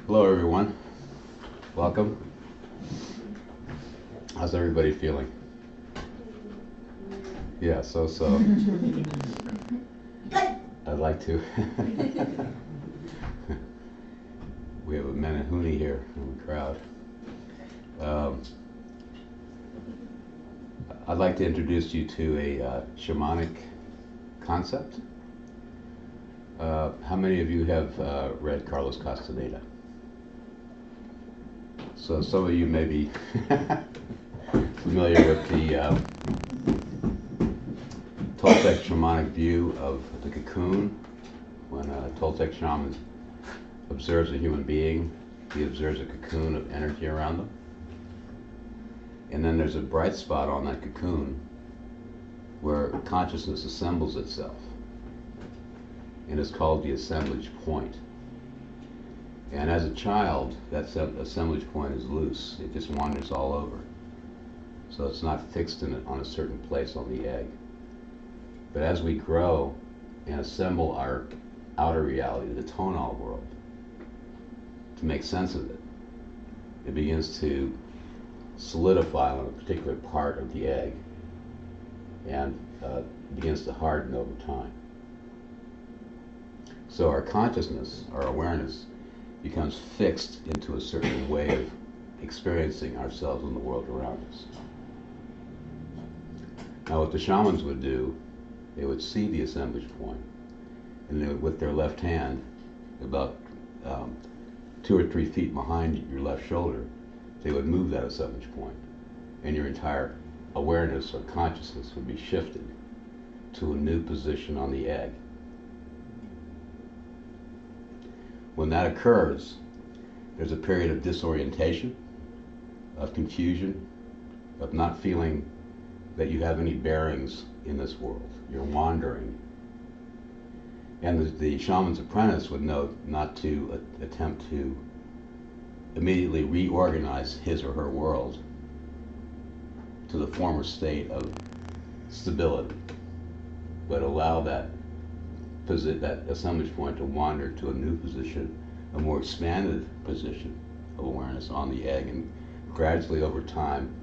Hello everyone, welcome. How's everybody feeling? Yeah, so. I'd like to. We have a Menahuni here in the crowd. I'd like to introduce you to a shamanic concept. How many of you have read Carlos Castaneda? So some of you may be familiar with the Toltec shamanic view of the cocoon. When a Toltec shaman observes a human being, he observes a cocoon of energy around them. And then there's a bright spot on that cocoon where consciousness assembles itself. And it's called the assemblage point. And as a child, that assemblage point is loose. It just wanders all over. So it's not fixed on a certain place on the egg. But as we grow and assemble our outer reality, the tonal world, to make sense of it, it begins to solidify on a particular part of the egg and begins to harden over time. So our consciousness, our awareness, becomes fixed into a certain way of experiencing ourselves and the world around us. Now what the shamans would do, they would see the assemblage point, and they would, with their left hand, about 2 or 3 feet behind your left shoulder, they would move that assemblage point, and your entire awareness or consciousness would be shifted to a new position on the egg. When that occurs, there's a period of disorientation, of confusion, of not feeling that you have any bearings in this world. You're wandering. And the shaman's apprentice would know not to attempt to immediately reorganize his or her world to the former state of stability, but allow that assemblage point to wander to a new position, a more expanded position of awareness on the egg, and gradually over time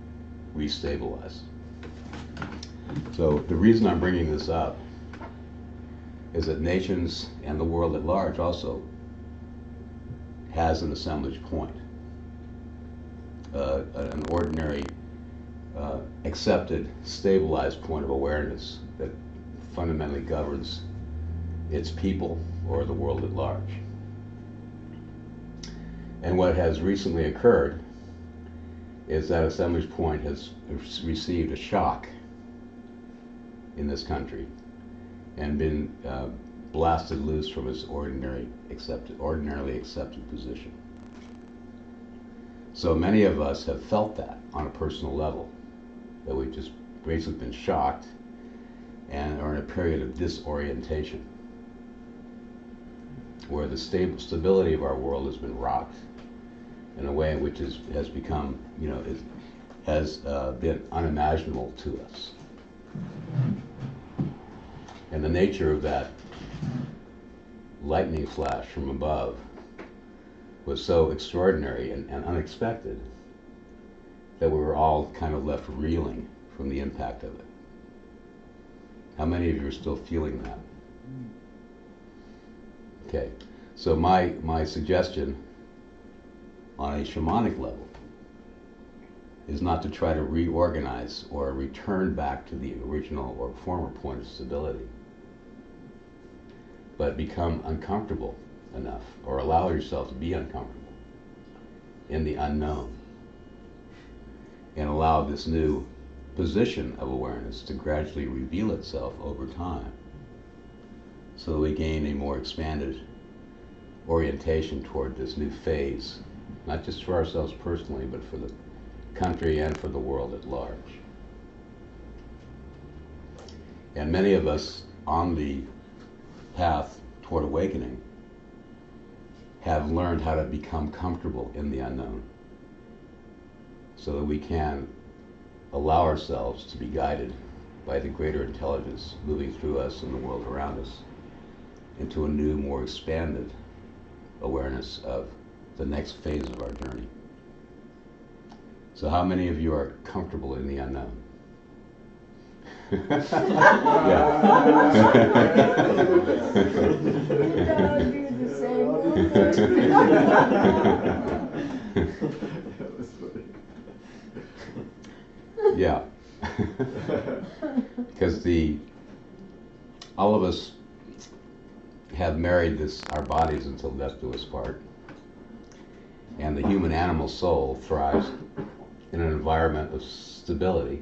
restabilize. So the reason I'm bringing this up is that nations and the world at large also has an assemblage point, an ordinary, accepted, stabilized point of awareness that fundamentally governs its people or the world at large. And what has recently occurred is that assemblage point has received a shock in this country and been blasted loose from its ordinarily accepted position. So many of us have felt that on a personal level, that we've just basically been shocked and are in a period of disorientation, where the stability of our world has been rocked in a way which has become, has been unimaginable to us. And the nature of that lightning flash from above was so extraordinary and unexpected that we were all kind of left reeling from the impact of it. How many of you are still feeling that? Okay, so my suggestion on a shamanic level is not to try to reorganize or return back to the original or former point of stability, but become uncomfortable enough, or allow yourself to be uncomfortable in the unknown, and allow this new position of awareness to gradually reveal itself over time, so that we gain a more expanded orientation toward this new phase, not just for ourselves personally, but for the country and for the world at large. And many of us on the path toward awakening have learned how to become comfortable in the unknown, so that we can allow ourselves to be guided by the greater intelligence moving through us and the world around us into a new, more expanded awareness of the next phase of our journey. So how many of you are comfortable in the unknown? Yeah. Because all of us have married our bodies until death do us part. And the human animal soul thrives in an environment of stability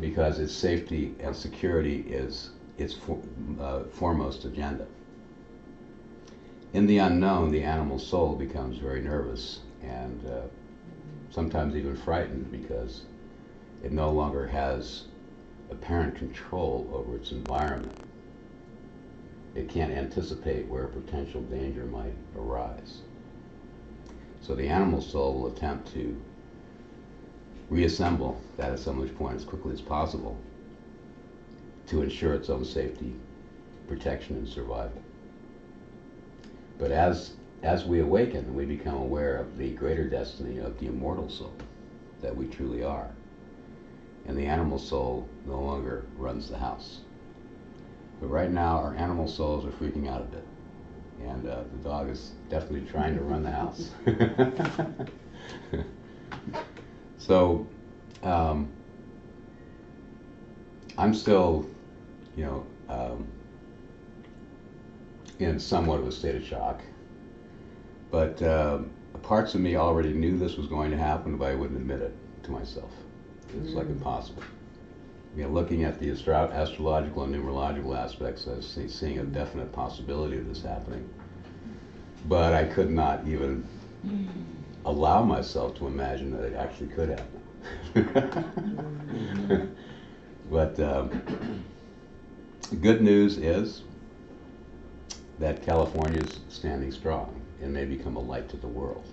because its safety and security is its foremost agenda. In the unknown, the animal soul becomes very nervous and sometimes even frightened because it no longer has apparent control over its environment. It can't anticipate where potential danger might arise. So the animal soul will attempt to reassemble that assemblage point as quickly as possible to ensure its own safety, protection, and survival. But as we awaken, we become aware of the greater destiny of the immortal soul, that we truly are. And the animal soul no longer runs the house. But right now, our animal souls are freaking out a bit. And the dog is definitely trying to run the house. So, I'm still, in somewhat of a state of shock. But parts of me already knew this was going to happen, but I wouldn't admit it to myself. It's like impossible. Looking at the astrological and numerological aspects, I was seeing a definite possibility of this happening. But I could not even allow myself to imagine that it actually could happen. But good news is that California is standing strong and may become a light to the world.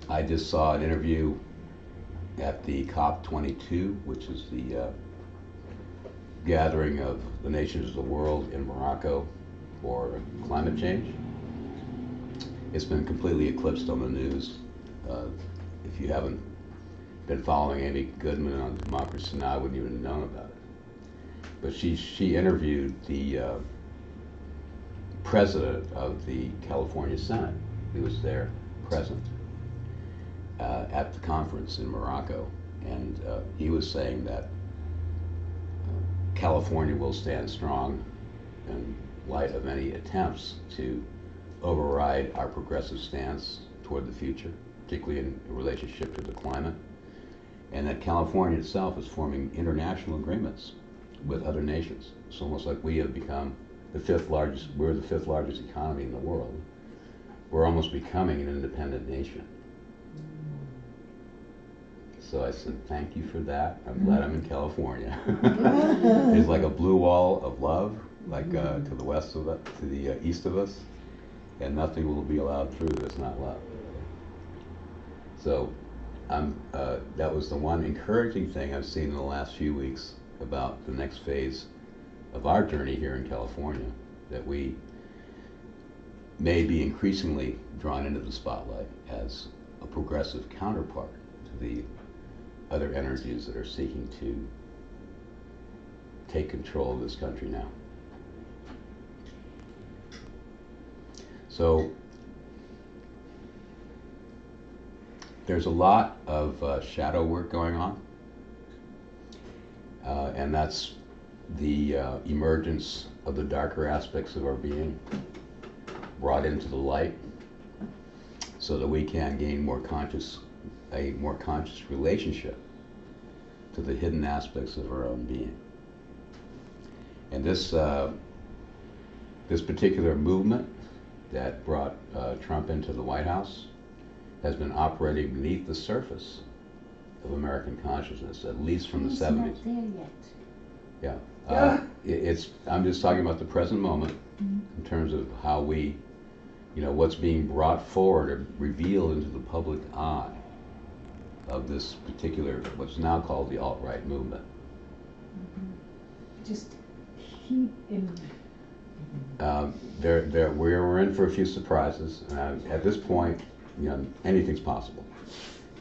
I just saw an interview at the COP22, which is the gathering of the nations of the world in Morocco for climate change. It's been completely eclipsed on the news. If you haven't been following Amy Goodman on Democracy Now!, I wouldn't even have known about it. But she interviewed the president of the California Senate, who was there present at the conference in Morocco, and he was saying that California will stand strong in light of any attempts to override our progressive stance toward the future, particularly in relationship to the climate, and that California itself is forming international agreements with other nations. It's almost like we have become we're the fifth largest economy in the world. We're almost becoming an independent nation. So I said, thank you for that. I'm glad I'm in California. There's like a blue wall of love, like to the west of us, to the east of us, and nothing will be allowed through that's not love. So that was the one encouraging thing I've seen in the last few weeks about the next phase of our journey here in California, that we may be increasingly drawn into the spotlight as a progressive counterpart to the other energies that are seeking to take control of this country now. So there's a lot of shadow work going on, and that's the emergence of the darker aspects of our being brought into the light so that we can gain a more conscious relationship to the hidden aspects of our own being. And this particular movement that brought Trump into the White House has been operating beneath the surface of American consciousness, at least from the 70s. Not there yet. Yeah. I'm just talking about the present moment in terms of how we, what's being brought forward or revealed into the public eye of this particular, what's now called the alt-right movement. Just keep in. we're in for a few surprises. At this point, anything's possible.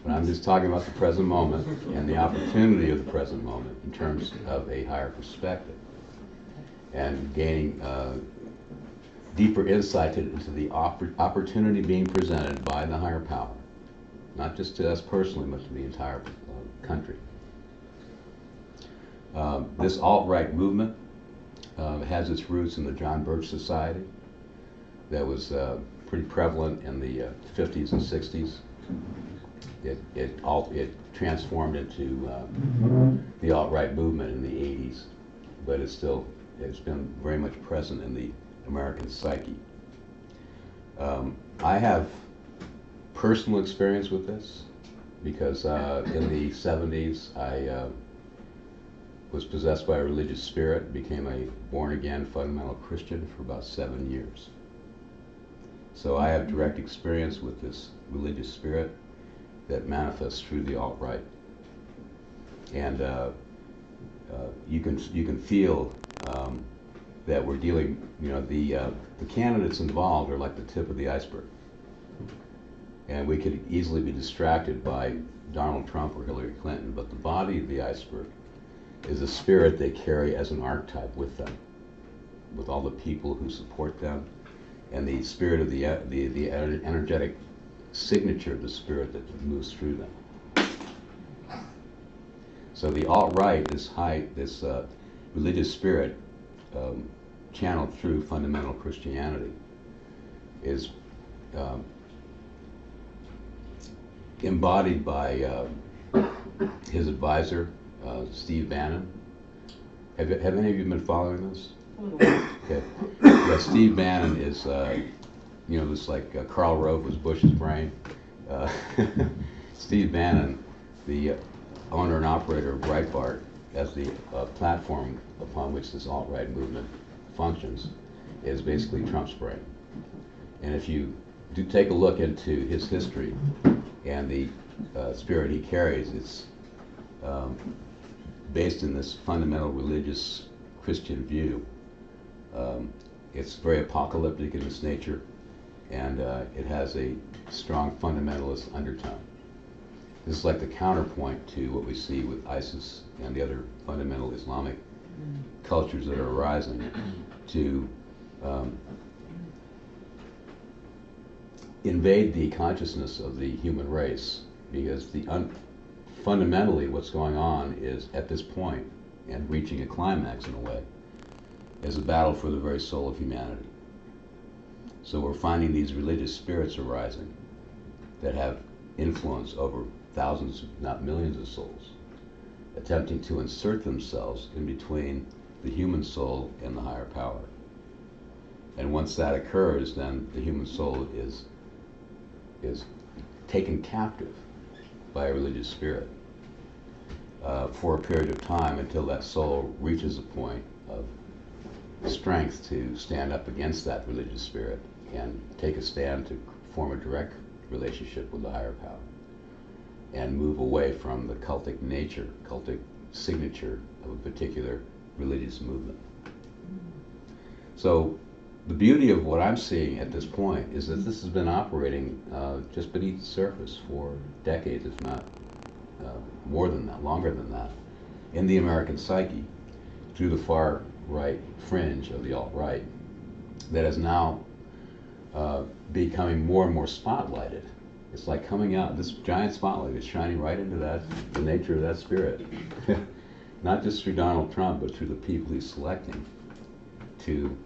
But I'm just talking about the present moment and the opportunity of the present moment in terms of a higher perspective and gaining deeper insight into the opportunity being presented by the higher power, not just to us personally, but to the entire country. This alt-right movement has its roots in the John Birch Society that was pretty prevalent in the 50s and 60s. It transformed into the alt-right movement in the 80s, but it's been very much present in the American psyche. I have personal experience with this because in the 70s I was possessed by a religious spirit, became a born-again fundamental Christian for about 7 years. So I have direct experience with this religious spirit that manifests through the alt-right, and you can feel that we're dealing. The candidates involved are like the tip of the iceberg, and we could easily be distracted by Donald Trump or Hillary Clinton. But the body of the iceberg is a spirit they carry as an archetype with them, with all the people who support them, and the spirit of the energetic signature of the spirit that moves through them. So the alt-right, this religious spirit channeled through fundamental Christianity, is embodied by his advisor, Steve Bannon. Have any of you been following this? Okay. Yeah, Steve Bannon is this like Karl Rove was Bush's brain. Steve Bannon, the owner and operator of Breitbart, as the platform upon which this alt-right movement functions, is basically Trump's brain. And if you do take a look into his history and the spirit he carries, it's based in this fundamental religious Christian view. It's very apocalyptic in its nature, and it has a strong fundamentalist undertone. This is like the counterpoint to what we see with ISIS and the other fundamental Islamic cultures that are arising to invade the consciousness of the human race, because fundamentally what's going on is, at this point, and reaching a climax in a way, is a battle for the very soul of humanity. So we're finding these religious spirits arising that have influence over thousands, if not millions of souls, attempting to insert themselves in between the human soul and the higher power. And once that occurs, then the human soul is taken captive by a religious spirit for a period of time, until that soul reaches a point of strength to stand up against that religious spirit and take a stand to form a direct relationship with the higher power and move away from the cultic nature, cultic signature of a particular religious movement. So the beauty of what I'm seeing at this point is that this has been operating just beneath the surface for decades, if not more than that, longer than that, in the American psyche, through the far right fringe of the alt-right, that is now becoming more and more spotlighted. It's like coming out, this giant spotlight is shining right into the nature of that spirit. Not just through Donald Trump, but through the people he's selecting to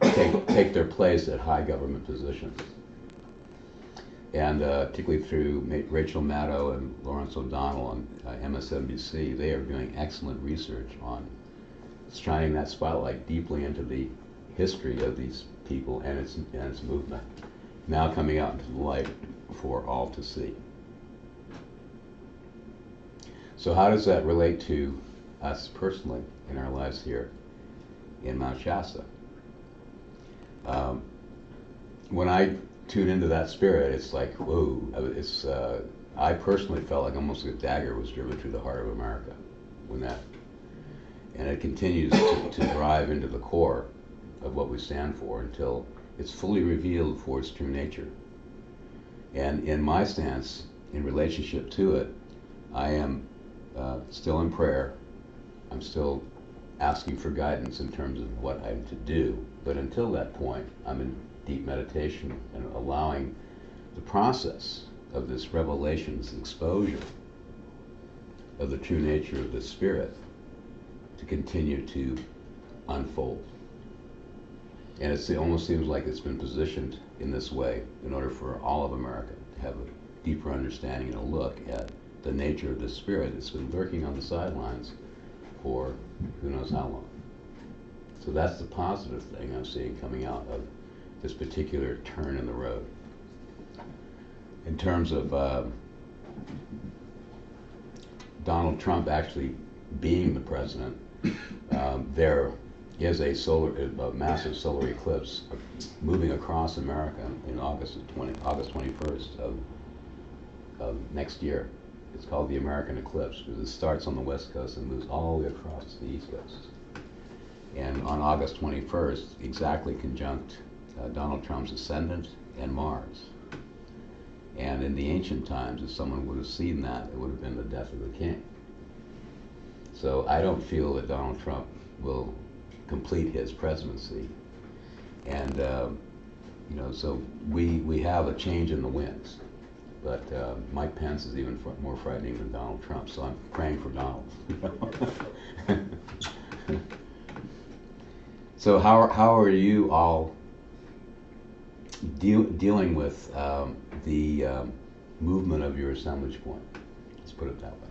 take their place at high government positions. And particularly through Rachel Maddow and Lawrence O'Donnell on MSNBC, they are doing excellent research on shining that spotlight deeply into the history of these people and its movement, now coming out into the light for all to see. So how does that relate to us personally in our lives here in Mount Shasta? When I tune into that spirit, it's like, whoa, I personally felt like almost a dagger was driven through the heart of America when that, and it continues to drive into the core of what we stand for until it's fully revealed for its true nature. And in my stance, in relationship to it, I am still in prayer. I'm still asking for guidance in terms of what I'm to do. But until that point, I'm in deep meditation and allowing the process of this revelation, this exposure of the true nature of the spirit to continue to unfold. And it almost seems like it's been positioned in this way in order for all of America to have a deeper understanding and a look at the nature of this spirit that's been lurking on the sidelines for who knows how long. So that's the positive thing I'm seeing coming out of this particular turn in the road. In terms of Donald Trump actually being the president, there is a massive solar eclipse moving across America in August 21st of next year. It's called the American eclipse because it starts on the west coast and moves all the way across to the east coast. And on August 21st, exactly conjunct Donald Trump's ascendant and Mars. And in the ancient times, if someone would have seen that, it would have been the death of the king. So I don't feel that Donald Trump will complete his presidency. And, so we have a change in the winds. But Mike Pence is even more frightening than Donald Trump, so I'm praying for Donald. So how are you all dealing with the movement of your assemblage point? Let's put it that way.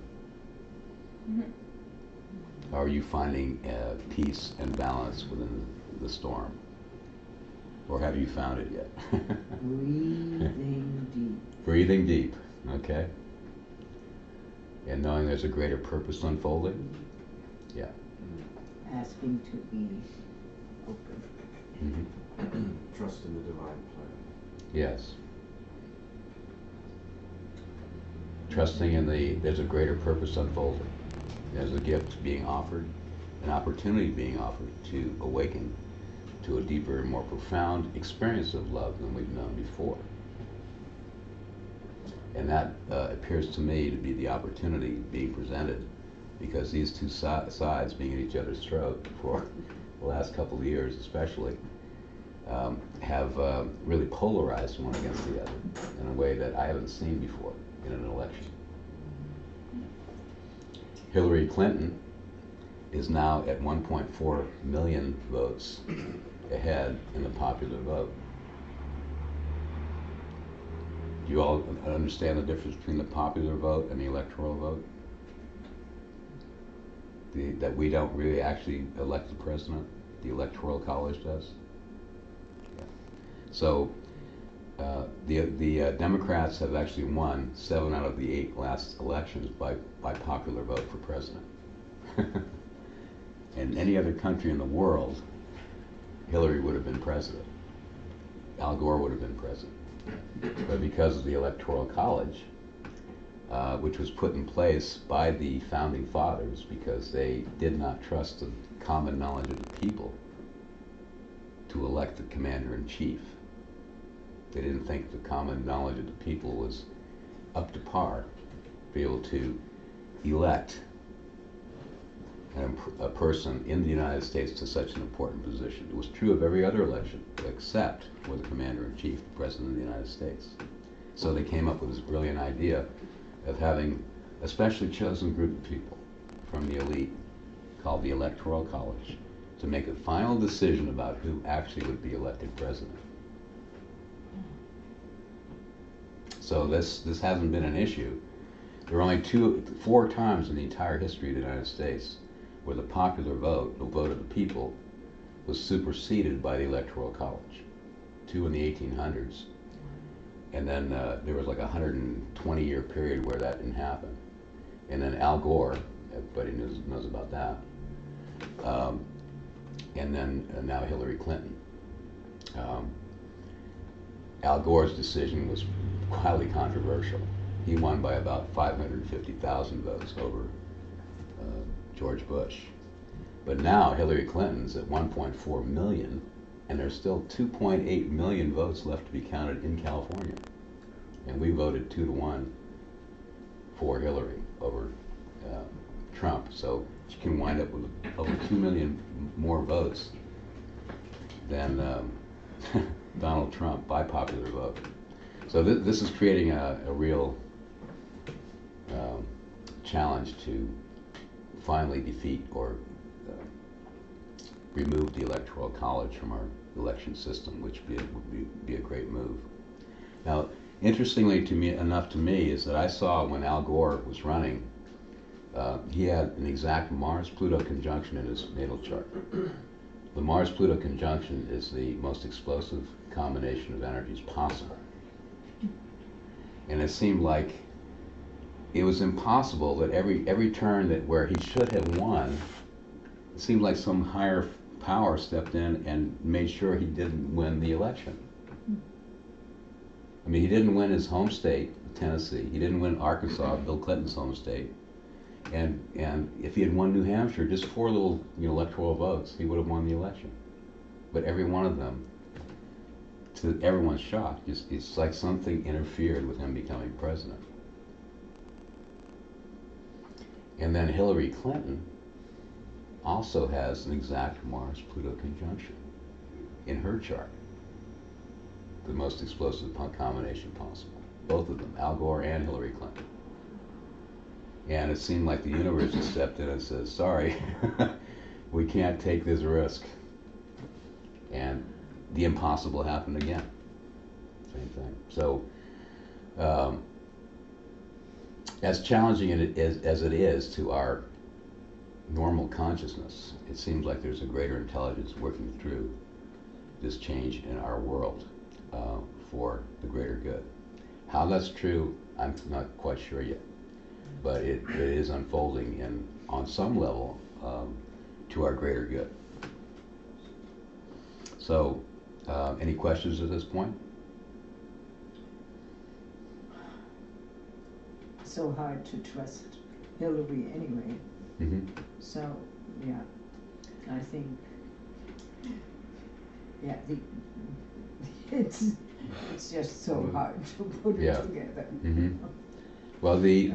Mm-hmm. How are you finding peace and balance within the storm? Or have you found it yet? Breathing deep. Breathing deep, okay. And knowing there's a greater purpose unfolding? Yeah. Asking to be open. Mm-hmm. Trust in the divine plan. Yes. Trusting in there's a greater purpose unfolding. There's a gift being offered, an opportunity being offered to awaken to a deeper and more profound experience of love than we've known before. And that appears to me to be the opportunity being presented, because these two sides being at each other's throat for the last couple of years especially, have really polarized one against the other in a way that I haven't seen before in an election. Hillary Clinton is now at 1.4 million votes ahead in the popular vote. Do you all understand the difference between the popular vote and the electoral vote? That we don't really actually elect the president, the Electoral College does. Yeah. So the Democrats have actually won 7 out of the 8 last elections by popular vote for president. In any other country in the world, Hillary would have been president. Al Gore would have been president. But because of the Electoral College, which was put in place by the Founding Fathers because they did not trust the common knowledge of the people to elect the commander-in-chief. They didn't think the common knowledge of the people was up to par to be able to elect a person in the United States to such an important position. It was true of every other election except for the commander-in-chief, the president of the United States. So they came up with this brilliant idea of having a specially chosen group of people from the elite called the Electoral College to make a final decision about who actually would be elected president. So this hasn't been an issue. There are only 4 times in the entire history of the United States where the popular vote, the vote of the people, was superseded by the Electoral College. 2 in the 1800s. And then there was like a 120-year period where that didn't happen. And then Al Gore, everybody knows about that. And then now Hillary Clinton. Al Gore's decision was highly controversial. He won by about 550,000 votes over George Bush. But now Hillary Clinton's at 1.4 million And there's still 2.8 million votes left to be counted in California. And we voted 2-1 for Hillary over Trump. So she can wind up with over 2 million more votes than Donald Trump by popular vote. So this is creating a real challenge to finally defeat or remove the Electoral College from our election system, which would be a great move. Now, interestingly enough to me is that I saw when Al Gore was running, he had an exact Mars-Pluto conjunction in his natal chart. The Mars-Pluto conjunction is the most explosive combination of energies possible. And it seemed like it was impossible that every turn where he should have won, it seemed like some higher power stepped in and made sure he didn't win the election. I mean, he didn't win his home state, Tennessee. He didn't win Arkansas, Bill Clinton's home state. And if he had won New Hampshire, just 4 little electoral votes, he would have won the election. But every one of them, to everyone's shock, it's like something interfered with him becoming president. And then Hillary Clinton also has an exact Mars-Pluto conjunction in her chart. The most explosive combination possible. Both of them, Al Gore and Hillary Clinton. And it seemed like the universe just stepped in and said, sorry, we can't take this risk. And the impossible happened again. Same thing. So, as challenging as it is to our normal consciousness, it seems like there's a greater intelligence working through this change in our world for the greater good. How that's true, I'm not quite sure yet, but it is unfolding on some level to our greater good. So, any questions at this point? So hard to trust Hillary anyway. Mm-hmm. So, yeah, I think, yeah, it's just so hard to put it together. Mm-hmm. Well, the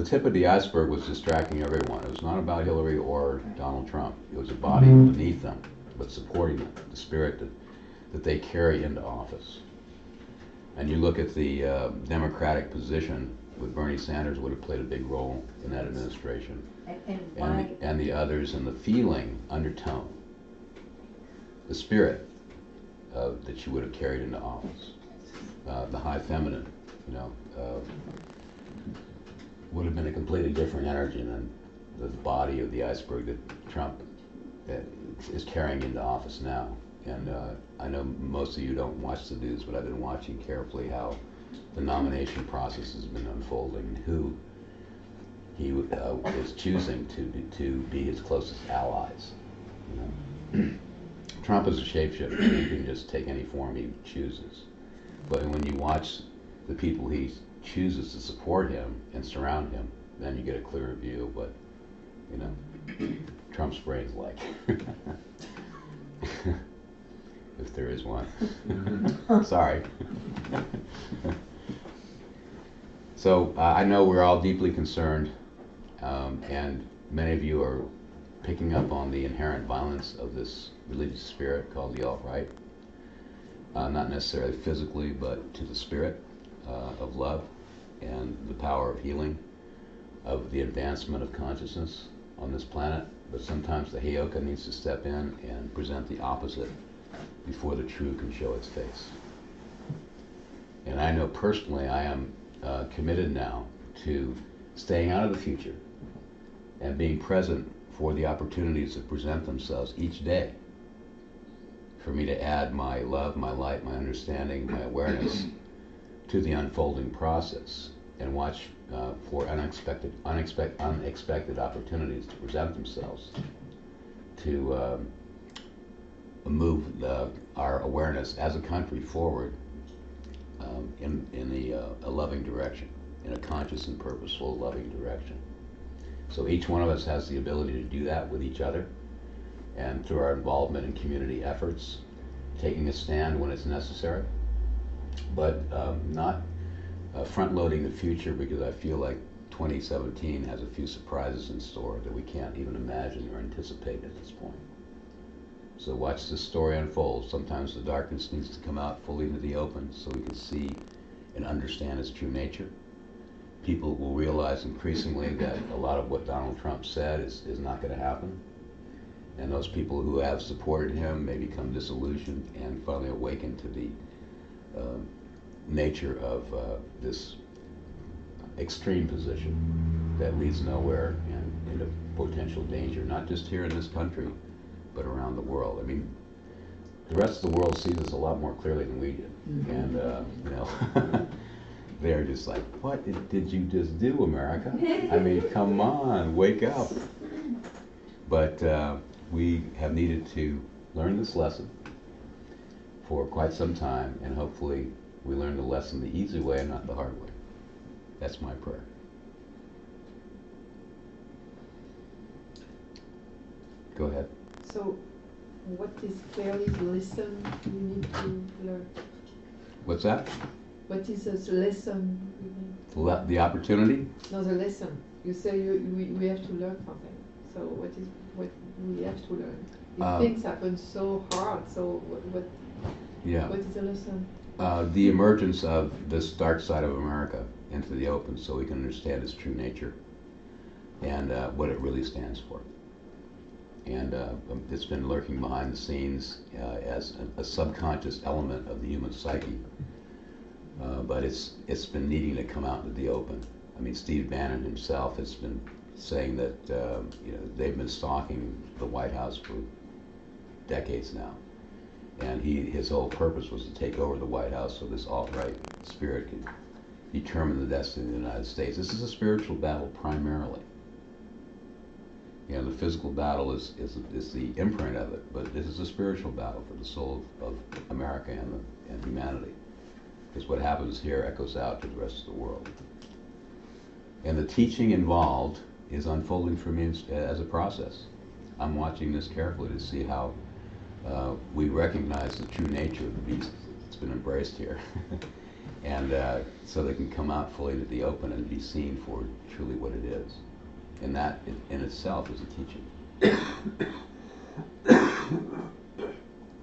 tip of the iceberg was distracting everyone. It was not about Hillary or Donald Trump. It was a body beneath them, but supporting them, the spirit that they carry into office. And you look at the Democratic position with Bernie Sanders would have played a big role in that administration. And the others, and the feeling, undertone, the spirit that you would have carried into office. The high feminine, would have been a completely different energy than the body of the iceberg that Trump is carrying into office now. And I know most of you don't watch the news, but I've been watching carefully how the nomination process has been unfolding, who he is choosing to be his closest allies. Trump is a shapeshifter. He can just take any form he chooses. But when you watch the people he chooses to support him and surround him, then you get a clearer view of what, Trump's brain's like. If there is one. Sorry. So I know we're all deeply concerned, and many of you are picking up on the inherent violence of this religious spirit called the Albright. Not necessarily physically, but to the spirit of love and the power of healing, of the advancement of consciousness on this planet. But sometimes the Heyoka needs to step in and present the opposite before the true can show its face. And I know personally I am committed now to staying out of the future and being present for the opportunities that present themselves each day for me to add my love, my light, my understanding, my awareness to the unfolding process, and watch for unexpected opportunities to present themselves to move our awareness as a country forward in a loving direction, in a conscious and purposeful loving direction. So each one of us has the ability to do that with each other, and through our involvement in community efforts, taking a stand when it's necessary, but not front-loading the future, because I feel like 2017 has a few surprises in store that we can't even imagine or anticipate at this point. So watch this story unfold. Sometimes the darkness needs to come out fully into the open so we can see and understand its true nature. People will realize increasingly that a lot of what Donald Trump said is not going to happen. And those people who have supported him may become disillusioned and finally awaken to the nature of this extreme position that leads nowhere and into potential danger, not just here in this country, but around the world. I mean, the rest of the world sees us a lot more clearly than we do. And, you know, they're just like, what did you just do, America? I mean, come on, wake up. But we have needed to learn this lesson for quite some time, and hopefully we learn the lesson the easy way and not the hard way. That's my prayer. Go ahead. So, what is clearly the lesson we need to learn? What's that? What is the lesson we need? The opportunity? No, the lesson. You say we have to learn something. So what we have to learn? If things happen so hard, so yeah. What is the lesson? The emergence of this dark side of America into the open so we can understand its true nature and what it really stands for. And it's been lurking behind the scenes as a subconscious element of the human psyche. But it's been needing to come out into the open. I mean, Steve Bannon himself has been saying that you know, they've been stalking the White House for decades now, and his whole purpose was to take over the White House so this alt-right spirit could determine the destiny of the United States. This is a spiritual battle primarily. You know, the physical battle is the imprint of it, but this is a spiritual battle for the soul of America and humanity. Because what happens here echoes out to the rest of the world. And the teaching involved is unfolding for me as a process. I'm watching this carefully to see how we recognize the true nature of the beast that's been embraced here. And so they can come out fully into the open and be seen for truly what it is. And that in itself is a teaching.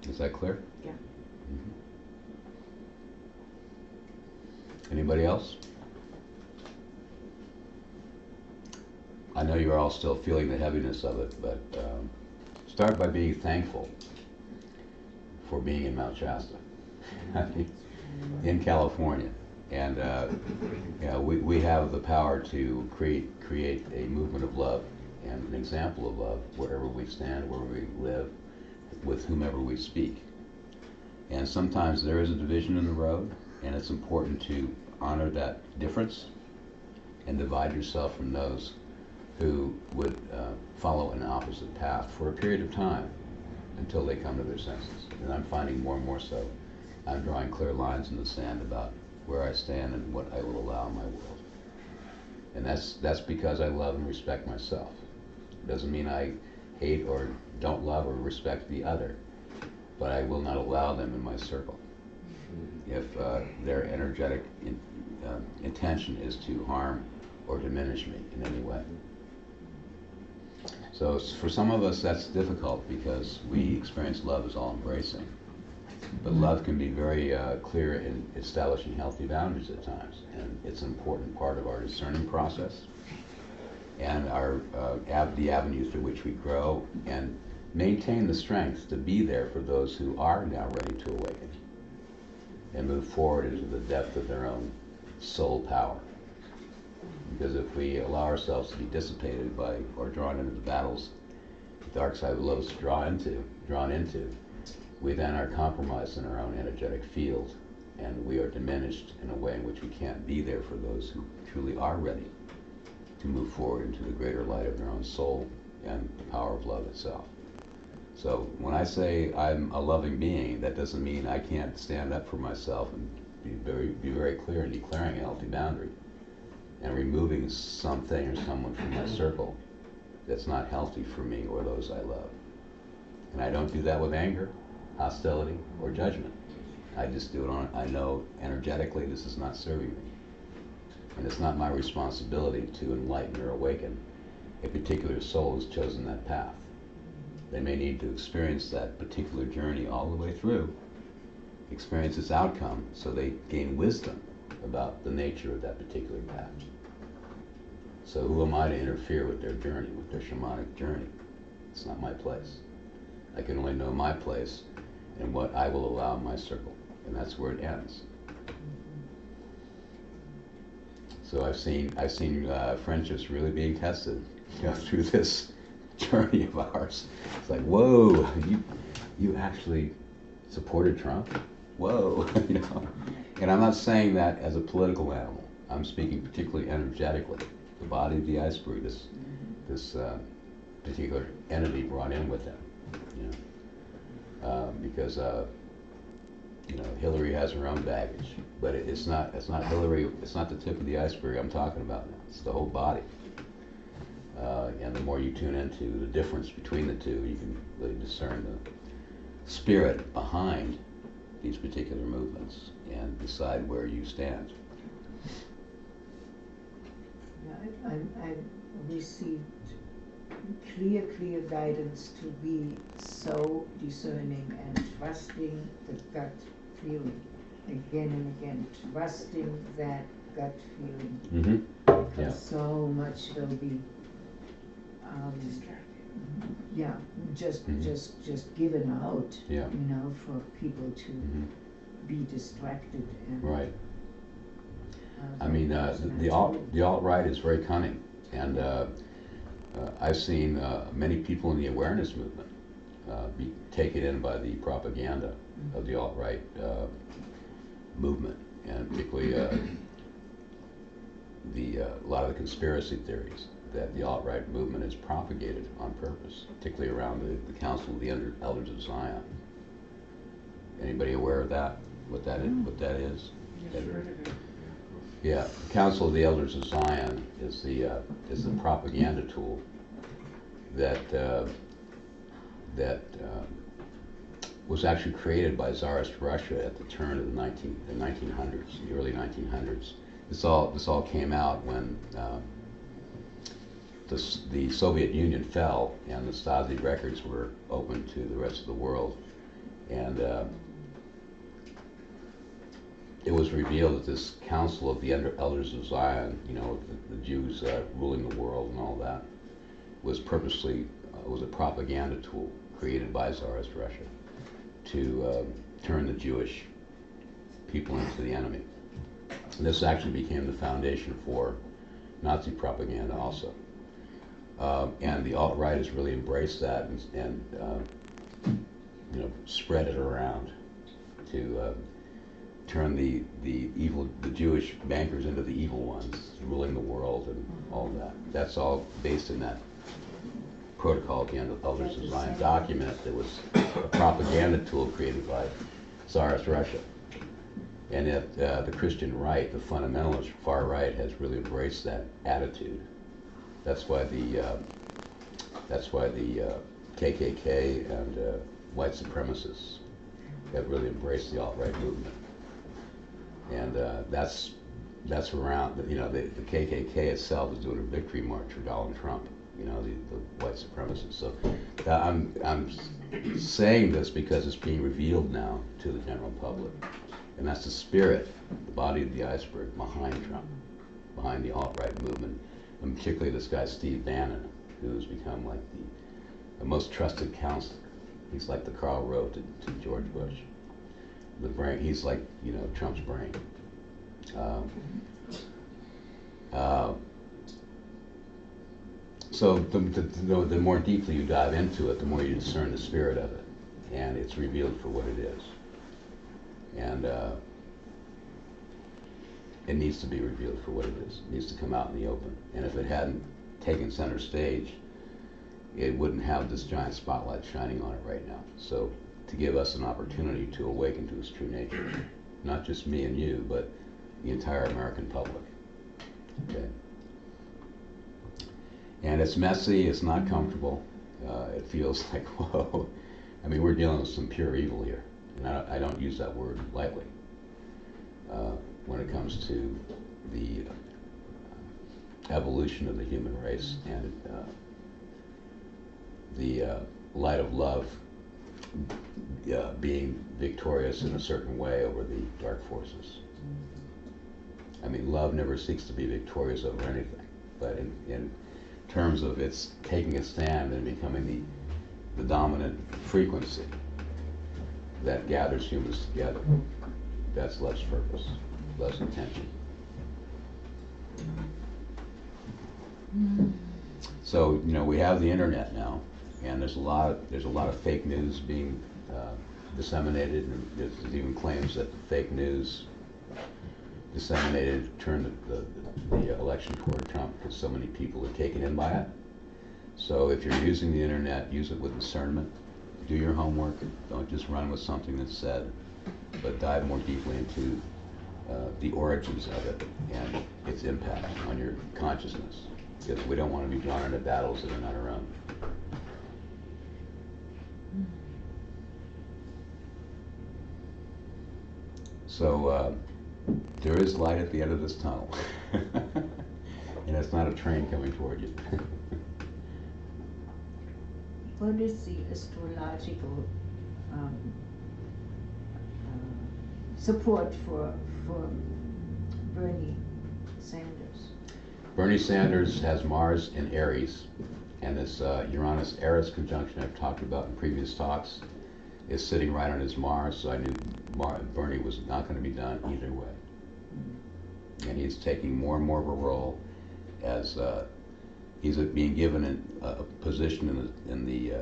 Is that clear? Yeah. Mm-hmm. Anybody else? I know you're all still feeling the heaviness of it, but start by being thankful for being in Mount Shasta, in California. And you know, we have the power to create a movement of love and an example of love wherever we stand, wherever we live, with whomever we speak. And sometimes there is a division in the road, and it's important to honor that difference and divide yourself from those who would follow an opposite path for a period of time until they come to their senses. And I'm finding more and more so. I'm drawing clear lines in the sand about where I stand and what I will allow in my world. And that's because I love and respect myself. It doesn't mean I hate or don't love or respect the other, but I will not allow them in my circle if their energetic intention is to harm or diminish me in any way. So for some of us that's difficult because we experience love as all embracing. But love can be very clear in establishing healthy boundaries at times, and it's an important part of our discerning process and our the avenues through which we grow and maintain the strength to be there for those who are now ready to awaken and move forward into the depth of their own soul power. Because if we allow ourselves to be dissipated by or drawn into the battles the dark side of love is drawn into, we then are compromised in our own energetic field, and we are diminished in a way in which we can't be there for those who truly are ready to move forward into the greater light of their own soul and the power of love itself. So when I say I'm a loving being, that doesn't mean I can't stand up for myself and be very clear in declaring a healthy boundary and removing something or someone from my circle that's not healthy for me or those I love. And I don't do that with anger, hostility, or judgment. I just do it on, I know energetically this is not serving me. And it's not my responsibility to enlighten or awaken. A particular soul has chosen that path. They may need to experience that particular journey all the way through, experience its outcome, so they gain wisdom about the nature of that particular path. So who am I to interfere with their journey, with their shamanic journey? It's not my place. I can only know my place and what I will allow in my circle, and that's where it ends. So I've seen friendships really being tested, through this journey of ours. It's like, whoa, you actually supported Trump? Whoa, And I'm not saying that as a political animal. I'm speaking particularly energetically. The body of the iceberg, this particular entity brought in with them, because Hillary has her own baggage, but it's not Hillary. It's not the tip of the iceberg I'm talking about now. It's the whole body. And the more you tune into the difference between the two, you can really discern the spirit behind these particular movements and decide where you stand. I received clear guidance to be so discerning and trusting the gut feeling again and again, trusting that gut feeling. Mm-hmm. Because so much will be just given out, for people to be distracted and right. I mean, the alt-right is very cunning, and I've seen many people in the awareness movement be taken in by the propaganda of the alt-right movement, and particularly a lot of the conspiracy theories that the alt-right movement is propagated on purpose, particularly around the Council of the Elders of Zion. Anybody aware of that? What that is? Yeah, the Council of the Elders of Zion is the propaganda tool that was actually created by Tsarist Russia at the turn of the 1900s, the early 1900s. This all came out when the Soviet Union fell and the Stasi records were open to the rest of the world, and it was revealed that this Council of the Elders of Zion, the Jews ruling the world and all that, was purposely was a propaganda tool created by Tsarist Russia to turn the Jewish people into the enemy. And this actually became the foundation for Nazi propaganda also. And the alt-right has really embraced that and spread it around to turn the Jewish bankers into the evil ones, ruling the world and all that. That's all based in that protocol at the Elders of Zion document that was a propaganda tool created by Tsarist Russia. And yet the Christian right, the fundamentalist far right, has really embraced that attitude. That's why the KKK and white supremacists have really embraced the alt-right movement. And that's around. The KKK itself is doing a victory march for Donald Trump. The white supremacists. So I'm saying this because it's being revealed now to the general public, and that's the spirit, the body of the iceberg behind Trump, behind the alt-right movement, and particularly this guy Steve Bannon, who's become like the most trusted counselor. He's like the Karl Rove to George Bush. The brain. He's like Trump's brain. So the more deeply you dive into it, the more you discern the spirit of it, and it's revealed for what it is. And it needs to be revealed for what it is. It needs to come out in the open. And if it hadn't taken center stage, it wouldn't have this giant spotlight shining on it right now. So to give us an opportunity to awaken to its true nature, not just me and you, but the entire American public. Okay. And it's messy, it's not comfortable. It feels like, whoa, I mean, we're dealing with some pure evil here, and I don't use that word lightly when it comes to the evolution of the human race and the light of love being victorious in a certain way over the dark forces. I mean, love never seeks to be victorious over anything, but in terms of its taking a stand and becoming the dominant frequency that gathers humans together, that's love's purpose, love's intention. So, you know, we have the internet now, and there's a lot of fake news being disseminated, and there's even claims that fake news disseminated turned the election toward Trump because so many people are taken in by it. So if you're using the internet, use it with discernment. Do your homework. Don't just run with something that's said, but dive more deeply into the origins of it and its impact on your consciousness, because we don't want to be drawn into battles that are not our own. So there is light at the end of this tunnel, and it's not a train coming toward you. What is the astrological support for Bernie Sanders? Bernie Sanders has Mars in Aries, and this Uranus-Eris conjunction I've talked about in previous talks is sitting right on his Mars, so I knew Bernie was not going to be done either way. And he's taking more and more of a role as he's being given a position in the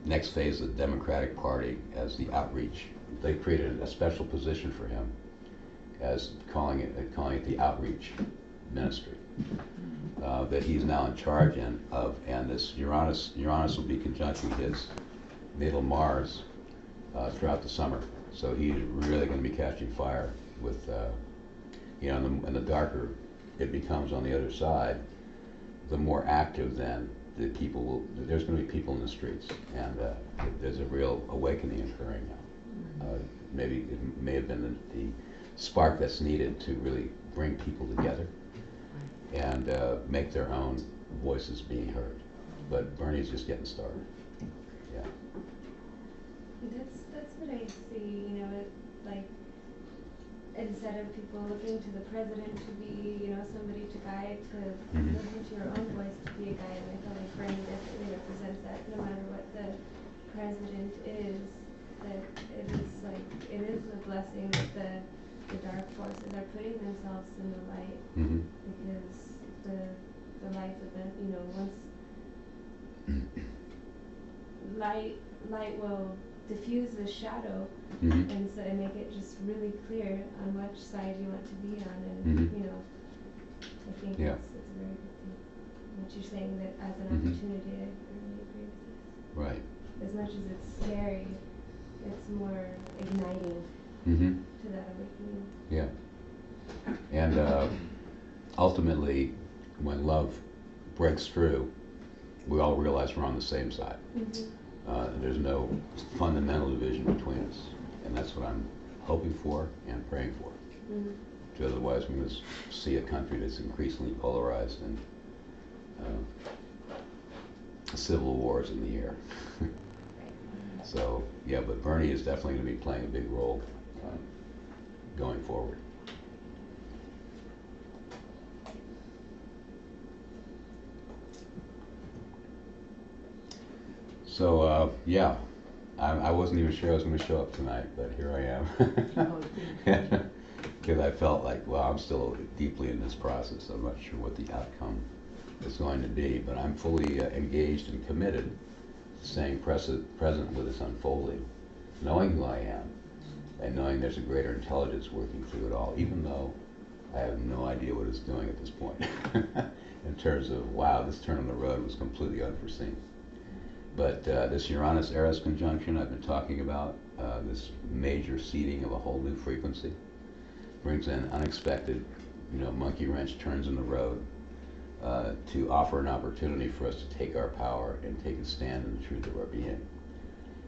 next phase of the Democratic Party as the outreach. They created a special position for him as calling it the outreach ministry that he's now in charge of, and this Uranus will be conjuncting his natal Mars throughout the summer. So he's really going to be catching fire with, you know, and the darker it becomes on the other side, the more active then the people will, there's going to be people in the streets, and there's a real awakening occurring now. Maybe it may have been the spark that's needed to really bring people together and make their own voices being heard. But Bernie's just getting started. Yeah. That's what I see, you know, like, instead of people looking to the president to be, you know, somebody to guide, to listen to your own voice to be a guide, and I feel like Bernie definitely represents that, no matter what the president is, that it is like, it is a blessing that the dark forces are putting themselves in the light, because the light of them, you know, once light will diffuse the shadow, and so and make it just really clear on which side you want to be on, and you know, I think it's a very good thing. What you're saying, that as an opportunity, I really agree with this. Right. As much as it's scary, it's more igniting to that awakening. Yeah. And ultimately, when love breaks through, we all realize we're on the same side. There's no fundamental division between us, and that's what I'm hoping for and praying for. Because otherwise, we're going to see a country that's increasingly polarized, and civil wars in the air. So, yeah, but Bernie is definitely going to be playing a big role going forward. So, yeah, I wasn't even sure I was going to show up tonight, but here I am. Because I felt like, well, I'm still deeply in this process. I'm not sure what the outcome is going to be, but I'm fully engaged and committed to staying present with this unfolding, knowing who I am, and knowing there's a greater intelligence working through it all, even though I have no idea what it's doing at this point in terms of, wow, this turn on the road was completely unforeseen. But this Uranus-Eris conjunction I've been talking about, this major seeding of a whole new frequency, brings in unexpected, you know, monkey wrench turns in the road to offer an opportunity for us to take our power and take a stand in the truth of our being.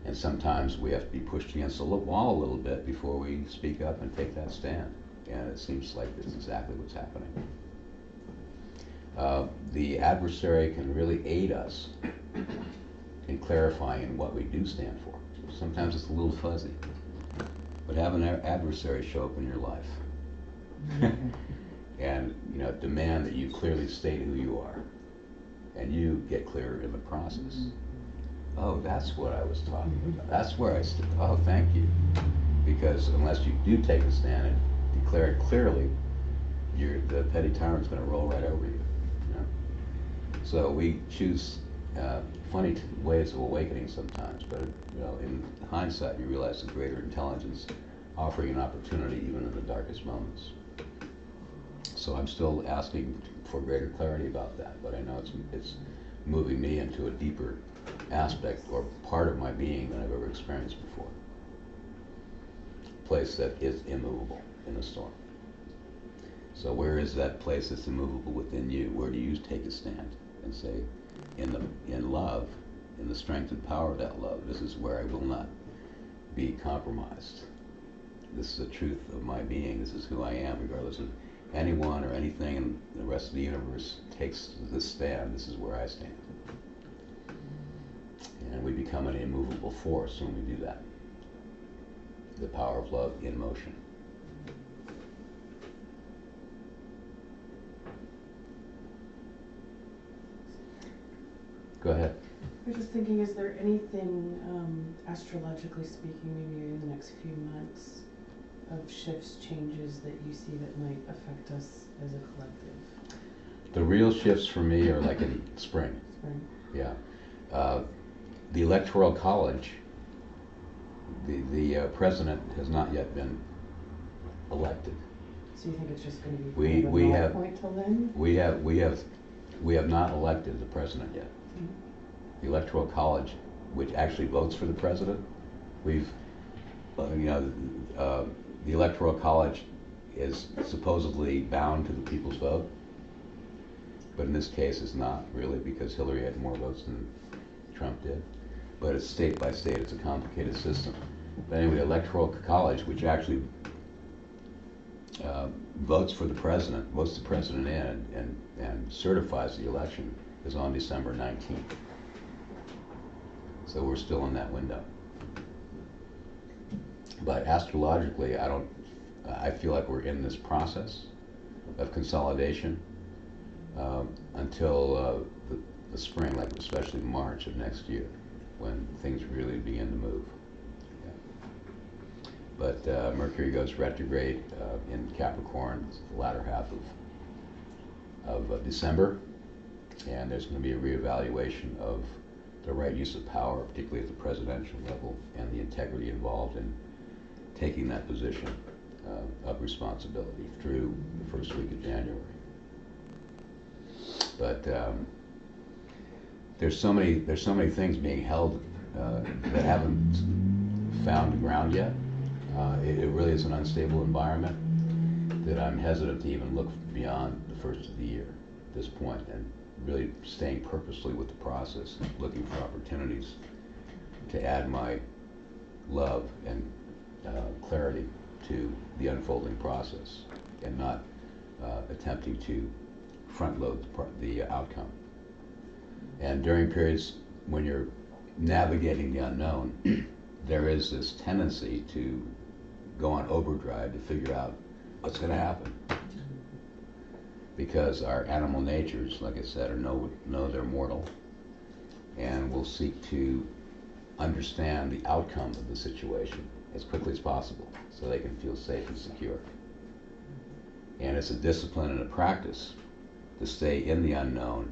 And sometimes we have to be pushed against the wall a little bit before we speak up and take that stand. And it seems like this is exactly what's happening. The adversary can really aid us in clarifying what we do stand for. Sometimes it's a little fuzzy, but have an adversary show up in your life and demand that you clearly state who you are, and you get clearer in the process. Oh, that's what I was talking about. That's where I stood. Oh, thank you. Because unless you do take a stand and declare it clearly, the petty tyrant's going to roll right over you. So we choose funny ways of awakening sometimes, but in hindsight, you realize the greater intelligence offering an opportunity even in the darkest moments. So I'm still asking for greater clarity about that, but I know it's moving me into a deeper aspect or part of my being than I've ever experienced before. A place that is immovable in a storm. So where is that place that's immovable within you? Where do you take a stand and say, in love, in the strength and power of that love, this is where I will not be compromised. This is the truth of my being. This is who I am, regardless of anyone or anything in the rest of the universe takes this stand. This is where I stand. And we become an immovable force when we do that. The power of love in motion. Go ahead. I was just thinking, is there anything, astrologically speaking, maybe in the next few months, of shifts, changes that you see that might affect us as a collective? The real shifts for me are like in spring. Spring. Yeah. The Electoral College, the president has not yet been elected. So you think it's just going to be We kind of a have- point till then? We have not elected the president yet. The Electoral College, which actually votes for the president, the Electoral College is supposedly bound to the people's vote, but in this case it's not really, because Hillary had more votes than Trump did. But it's state by state, it's a complicated system. But anyway, the Electoral College, which actually votes the president in and certifies the election, is on December 19th. So we're still in that window. But astrologically, I feel like we're in this process of consolidation until the spring, like especially March of next year, when things really begin to move. Yeah. But Mercury goes retrograde in Capricorn, the latter half of December, and there's going to be a reevaluation of the right use of power, particularly at the presidential level, and the integrity involved in taking that position of responsibility through the first week of January. But there's so many things being held that haven't found the ground yet. It really is an unstable environment that I'm hesitant to even look beyond the first of the year at this point, and really staying purposely with the process, looking for opportunities to add my love and clarity to the unfolding process, and not attempting to front load the outcome. And during periods when you're navigating the unknown, there is this tendency to go on overdrive to figure out what's going to happen. Because our animal natures, like I said, know they're mortal, and will seek to understand the outcome of the situation as quickly as possible so they can feel safe and secure. And it's a discipline and a practice to stay in the unknown,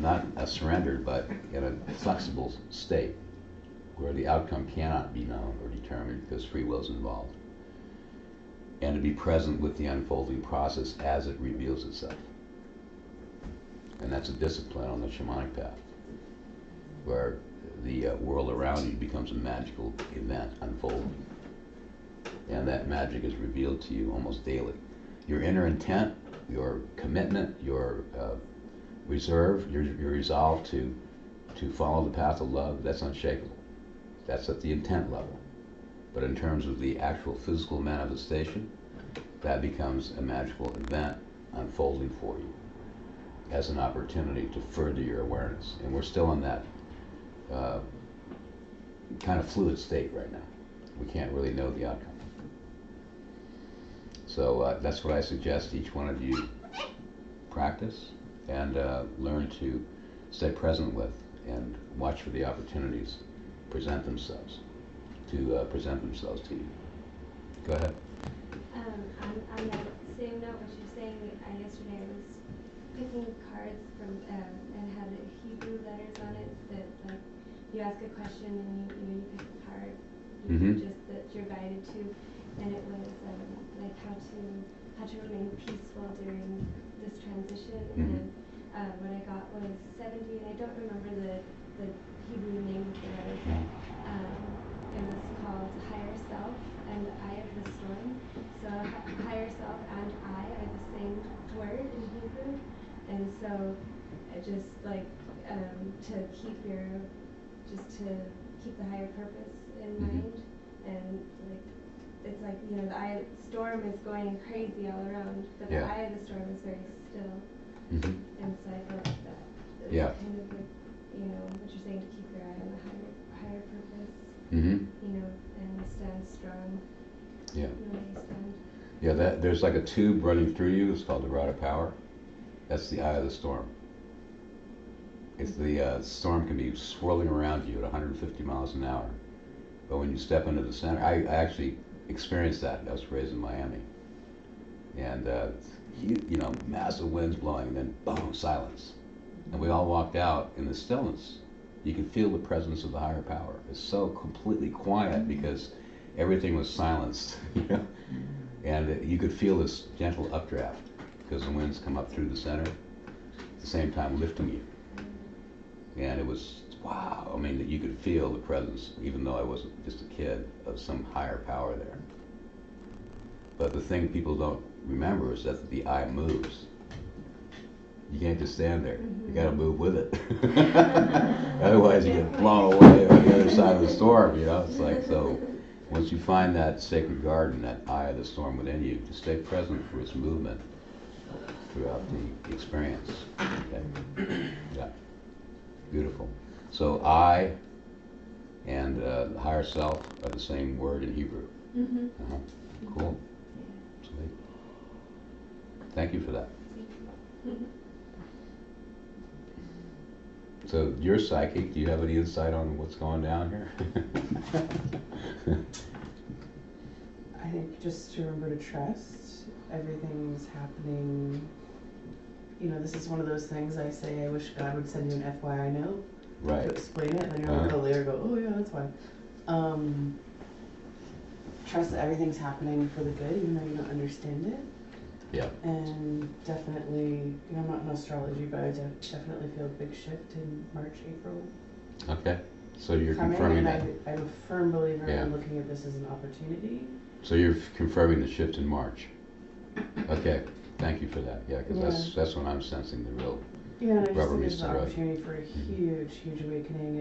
not a surrendered, but in a flexible state where the outcome cannot be known or determined because free will is involved. And to be present with the unfolding process as it reveals itself. And that's a discipline on the shamanic path, where the world around you becomes a magical event unfolding. And that magic is revealed to you almost daily. Your inner intent, your commitment, your reserve, your resolve to to follow the path of love, that's unshakable. That's at the intent level. But in terms of the actual physical manifestation, that becomes a magical event unfolding for you as an opportunity to further your awareness. And we're still in that kind of fluid state right now. We can't really know the outcome. So that's what I suggest each one of you practice and learn to stay present with and watch for the opportunities present themselves to you. Go ahead. On that same note, what you're saying, yesterday I was picking cards from and had Hebrew letters on it that, like, you ask a question and you pick a card just that you're guided to, and it was like how to remain peaceful during this transition. And what I got was 70, and I don't remember the Hebrew name of the letter, but it was called Higher Self and Eye of the Storm. So higher self and I are the same word in Hebrew, and so just like to keep the higher purpose in mind, and like it's like, you know, the eye of the storm is going crazy all around, but the eye of the storm is very still, and so I felt like that is kind of like, you know, what you're saying, to keep your eye on the higher purpose, you know, and stand strong. Yeah. Really stand. Yeah, there's like a tube running through you. It's called the rod of power. That's the eye of the storm. It's the storm can be swirling around you at 150 miles an hour. But when you step into the center, I actually experienced that. I was raised in Miami. And, you know, massive winds blowing, and then boom, silence. And we all walked out in the stillness. You could feel the presence of the higher power. It's so completely quiet because everything was silenced, you know? And you could feel this gentle updraft because the winds come up through the center at the same time lifting you. And it was, wow, I mean, you could feel the presence, even though I wasn't just a kid, of some higher power there. But the thing people don't remember is that the eye moves. You can't just stand there. You gotta move with it. Otherwise you get blown away on the other side of the storm, you know? It's like, so once you find that sacred garden, that eye of the storm within you, to stay present for its movement throughout the experience. Okay? Yeah. Beautiful. So I and the higher self are the same word in Hebrew. Cool. Sweet. Thank you for that. So you're psychic. Do you have any insight on what's going down here? I think just to remember to trust. Everything's happening. You know, this is one of those things I say, I wish God would send you an FYI note to explain it, and then you're gonna later go, oh yeah, that's why. Trust that everything's happening for the good, even though you don't understand it. Yeah. And definitely, you know, I'm not in astrology, but I definitely feel a big shift in March, April. Okay. So you're coming, confirming and that. I'm a firm believer in looking at this as an opportunity. So you're confirming the shift in March. Okay. Thank you for that. Yeah, because that's when I'm sensing the real rubber meets the road. An opportunity for a huge, huge awakening,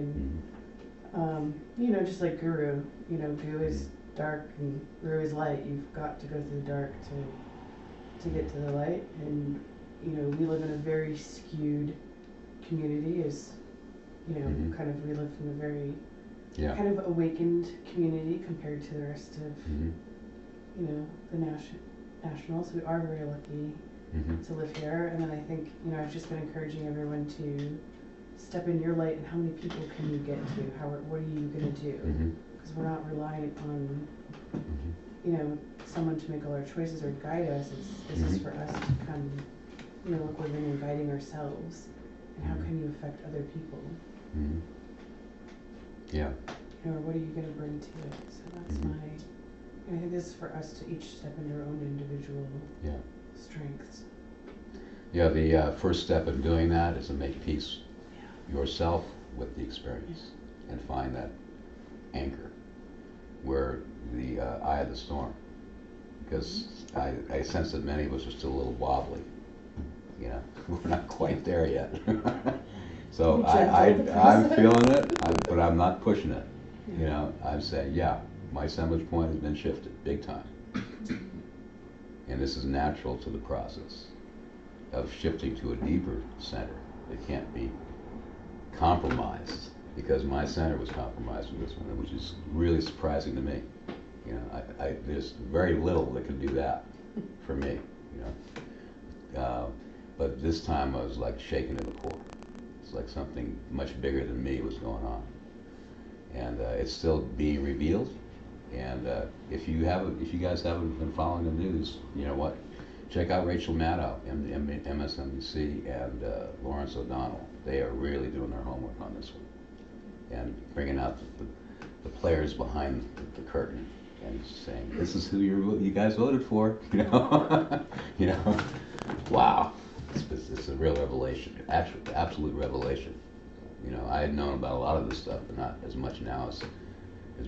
and you know, just like Guru, you know, Guru is dark and Guru is light. You've got to go through the dark to get to the light, and you know, we live in a very skewed community. As you know, kind of we live in a very kind of awakened community compared to the rest of you know, the nationals. We are very lucky to live here, and then I think, you know, I've just been encouraging everyone to step in your light, and how many people can you get to? What are you going to do? Because we're not relying on you know, someone to make all our choices or guide us. This is for us to come, you know, look within and guiding ourselves, and how can you affect other people? Yeah. You know, or what are you going to bring to it? So that's my. I think this is for us to each step into our own individual strengths. Yeah, the first step in doing that is to make peace yourself with the experience and find that anchor where the eye of the storm. Because I sense that many of us are still a little wobbly. You know, we're not quite there yet. So You checked out the I'm process. feeling it, but I'm not pushing it. You know, I'm saying, yeah, my assemblage point has been shifted big time. And this is natural to the process of shifting to a deeper center that can't be compromised, because my center was compromised in this one, which is really surprising to me. You know, there's very little that can do that for me, you know. But this time I was like shaken to the core. It's like something much bigger than me was going on. And it's still being revealed. And if you guys haven't been following the news, you know what? Check out Rachel Maddow, MSNBC, and Lawrence O'Donnell. They are really doing their homework on this one and bringing out the players behind the curtain and saying, "This is who you guys voted for." You know, you know. Wow, it's a real revelation, absolute revelation. You know, I had known about a lot of this stuff, but not as much now as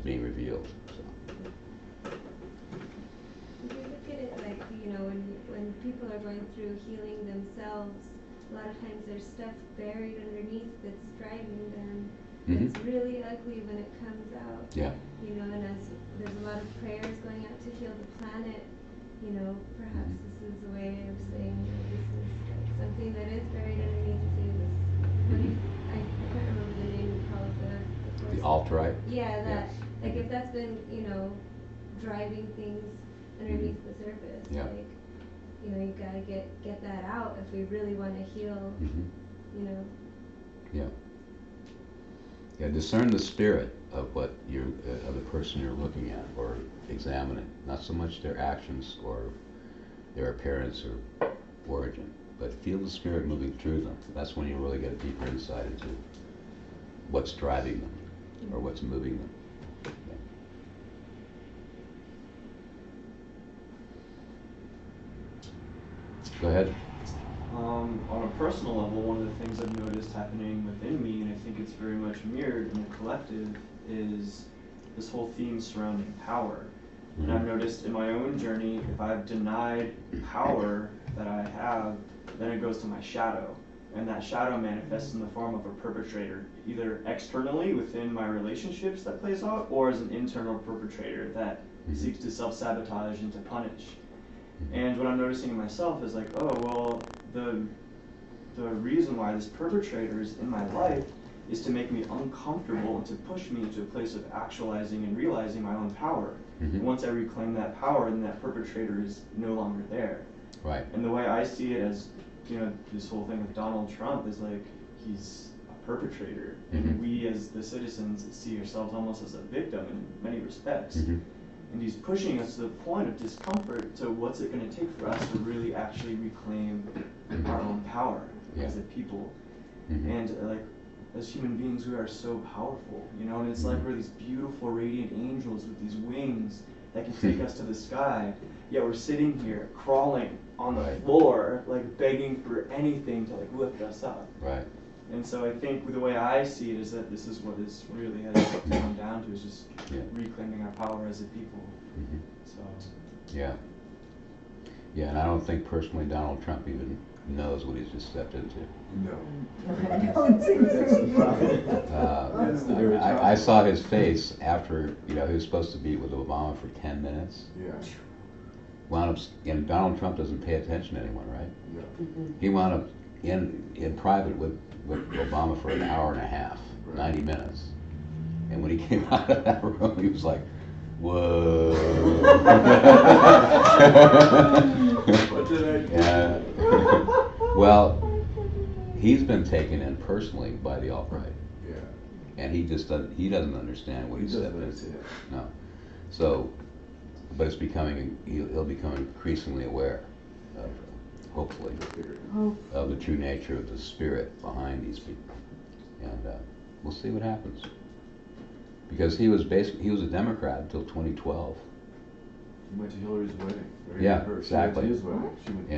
being revealed. So. If you look at it like, you know, when people are going through healing themselves, a lot of times there's stuff buried underneath that's driving them. It's really ugly when it comes out. Yeah. You know, and as there's a lot of prayers going out to heal the planet, you know, perhaps this is a way of saying this is like something that is buried underneath you. I can't remember the name you call it, The alt-right? Yeah, that, like if that's been, you know, driving things underneath the surface, like, you know, you gotta get that out if we really want to heal, you know. Yeah. Yeah, discern the spirit of what of the person you're looking at or examining. Not so much their actions or their appearance or origin, but feel the spirit moving through them. That's when you really get a deeper insight into what's driving them or what's moving them. Yeah. Go ahead. On a personal level, one of the things I've noticed happening within me, and I think it's very much mirrored in the collective, is this whole theme surrounding power. And I've noticed in my own journey, if I've denied power that I have, then it goes to my shadow. And that shadow manifests in the form of a perpetrator, either externally within my relationships that plays out, or as an internal perpetrator that seeks to self-sabotage and to punish. And what I'm noticing in myself is like, oh, well, the reason why this perpetrator is in my life is to make me uncomfortable and to push me into a place of actualizing and realizing my own power. And once I reclaim that power, then that perpetrator is no longer there. Right. And the way I see it as, you know, this whole thing with Donald Trump is like, he's a perpetrator. And we as the citizens see ourselves almost as a victim in many respects. And he's pushing us to the point of discomfort to what's it going to take for us to really actually reclaim our own power as a people. And like, as human beings, we are so powerful, you know, and it's like we're these beautiful radiant angels with these wings that can take us to the sky, yet we're sitting here crawling on the floor, like begging for anything to like lift us up. Right. And so I think the way I see it is that this is what this really has come down to, is just reclaiming our power as a people. So. Yeah. Yeah, and I don't think personally Donald Trump even knows what he's just stepped into. No. I don't think so. I saw his face after, you know, he was supposed to meet with Obama for 10 minutes. Yeah. Wound up, and Donald Trump doesn't pay attention to anyone, right? No. He wound up in private with Obama for an hour and a half, 90 minutes. And when he came out of that room, he was like, whoa. What did I do? Yeah. Well, he's been taken in personally by the alt-right. Yeah. And he doesn't understand what he stepped into. No. So, but it's he'll become increasingly aware of, hopefully, of the true nature of the spirit behind these people. And we'll see what happens. Because he was a Democrat until 2012. He went to Hillary's wedding. Yeah, exactly. She went to his wedding. She went to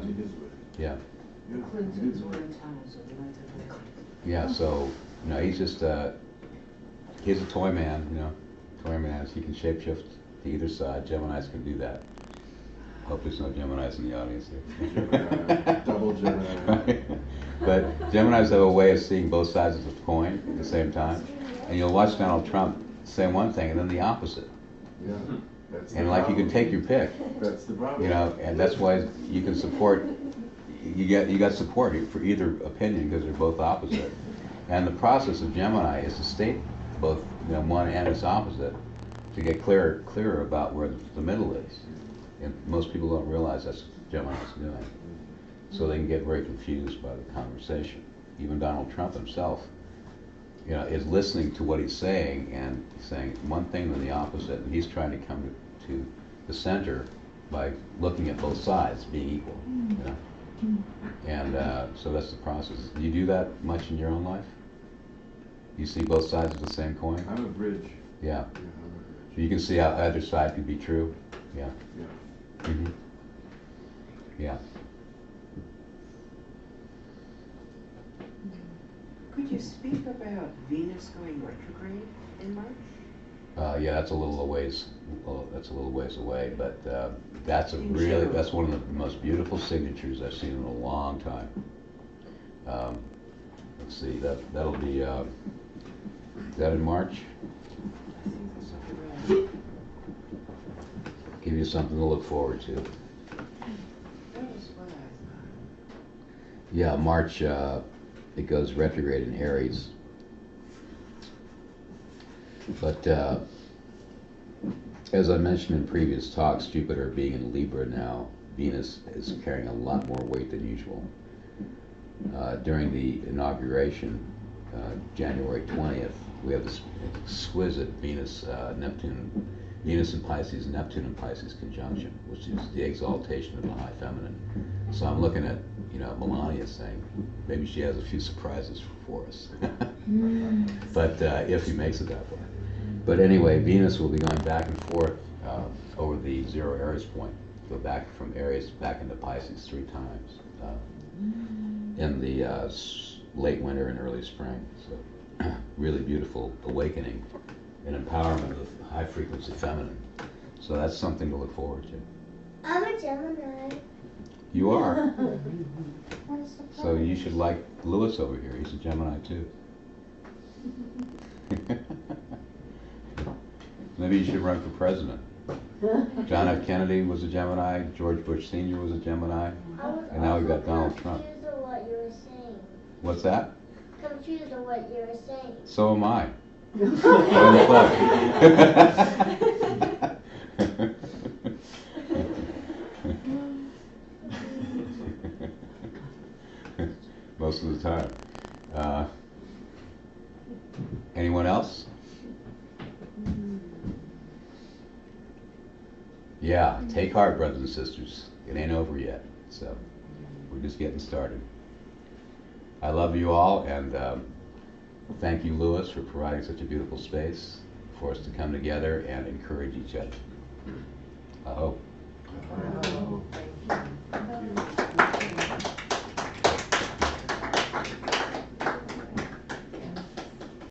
his wedding. Yeah. The Clintons were in town, so they went to the Clintons. Yeah, so, you know, he's just, he's a toy man, you know. Toy man, he can shapeshift to either side. Geminis can do that. Hope there's no Geminis in the audience here. Gemini, double Gemini. But Geminis have a way of seeing both sides of the coin at the same time. And you'll watch Donald Trump say one thing and then the opposite. Yeah, that's the And like you can problem. take your pick, That's the problem. you know, and that's why you can support, you got support for either opinion because they're both opposite. And the process of Gemini is to state both, you know, one and its opposite to get clearer about where the middle is. And most people don't realize that's what Gemini's doing. So they can get very confused by the conversation. Even Donald Trump himself, you know, is listening to what he's saying and saying one thing then the opposite, and he's trying to come to the center by looking at both sides being equal, you know. And so that's the process. Do you do that much in your own life? You see both sides of the same coin? I'm a bridge. Yeah. Yeah, I'm a bridge. You can see how either side could be true? Yeah. Yeah. Mm-hmm. Yeah. Could you speak about Venus going retrograde in March? Yeah, that's a little ways. Well, that's a little ways away, but that's a In really general. that's one of the most beautiful signatures I've seen in a long time. Let's see, that'll be is that in March? I think that's right. Give you something to look forward to. That was what I thought. Yeah, March. It goes retrograde in Aries, but as I mentioned in previous talks, Jupiter being in Libra now, Venus is carrying a lot more weight than usual. During the inauguration, January 20th, we have this exquisite Venus in Pisces, Neptune in Pisces conjunction, which is the exaltation of the high feminine. So I'm looking at, you know, Melania saying maybe she has a few surprises for us. But if he makes it that way. But anyway, Venus will be going back and forth over the zero Aries point, go back from Aries back into Pisces 3 times in the late winter and early spring. So really beautiful awakening and empowerment of the high frequency feminine. So that's something to look forward to. I'm a Gemini. You are. So you should like Lewis over here. He's a Gemini too. Maybe you should run for president. John F. Kennedy was a Gemini. George Bush Sr. was a Gemini. And now we've got Donald Trump. Confused of what you were saying. What's that? Confused of what you were saying. So am I. Join the club. Most of the time. Anyone else? Yeah, take heart, brothers and sisters. It ain't over yet, so we're just getting started. I love you all, and thank you, Lewis, for providing such a beautiful space for us to come together and encourage each other. I hope. Oh,